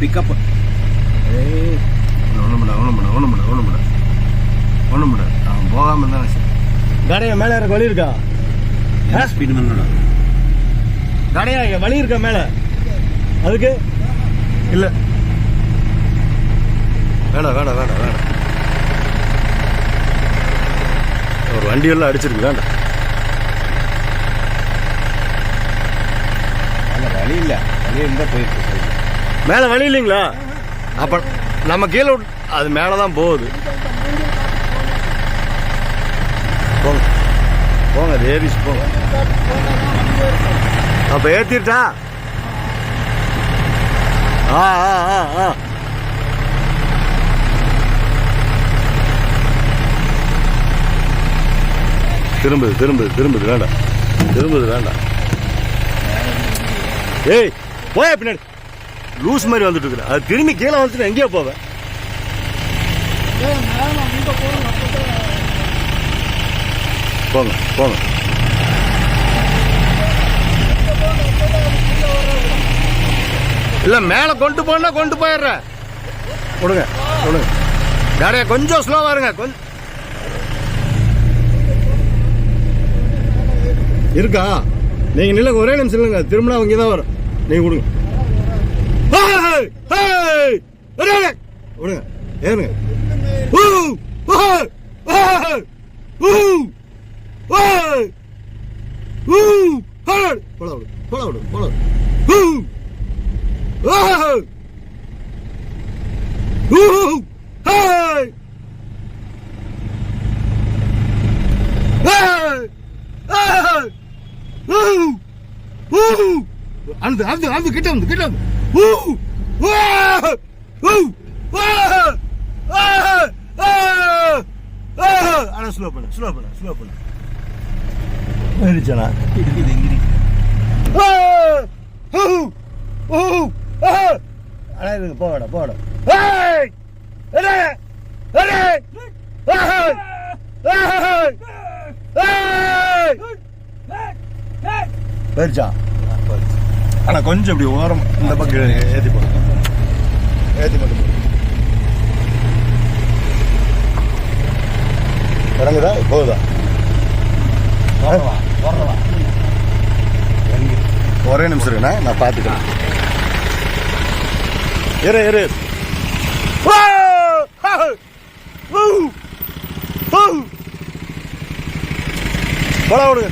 Pickup. ஏய் ஒன்றும் அவன் போகாம தான் சரி. கடையா மேலே இருக்க வழி இருக்கா? ஸ்பீடு பண்ணா கடையா வழி இருக்கா மேலே? அதுக்கு இல்லை, வேண்டாம். ஒரு வண்டியெல்லாம் அடிச்சிருக்கு, வேண்டாம். வழி இல்லை, வழி இருந்தால் போயிருக்கு. மேலே வழி இல்லைங்களா? அப்போ நம்ம கீழே அது மேலே தான் போகுது. போங்க அது ஏறிச்சு போங்க. அப்போ ஏற்றிட்டா? ஆ திரும்புது வேண்டாம். ஏய் போய பின்னாடி லூஸ் மாதிரி வந்துட்டு இருக்கிற. அது திரும்பி கீழே வந்துட்டு எங்கேயோ போவேன். போங்க. இல்ல மேல கொண்டு போனா கொண்டு போயிடுறேன். கொடுங்க காடியா கொஞ்சம் ஸ்லோவா இருங்க. கொஞ்சம் இருக்கா? நீங்க நில்லுங்க, ஒரே நிமிஷம் இல்லைங்க. திரும்பினா அவங்க தான் வரும். நீங்க கொடுங்க. விடுங்க, ஏறுங்க. போல கிட்ட வந்து ஆனா ஸ்லோ பண்ண எரிச்சனா போட போயிடுச்சா? ஆனா கொஞ்சம் இப்படி ஓரம் இந்த பக்கம் ஏத்தி மட்டும் இறங்குதா? போகுதா? ஒரே நிமிஷம் இருக்குண்ணா, நான் பார்த்துக்கிறேன். இரு போல விடுங்க.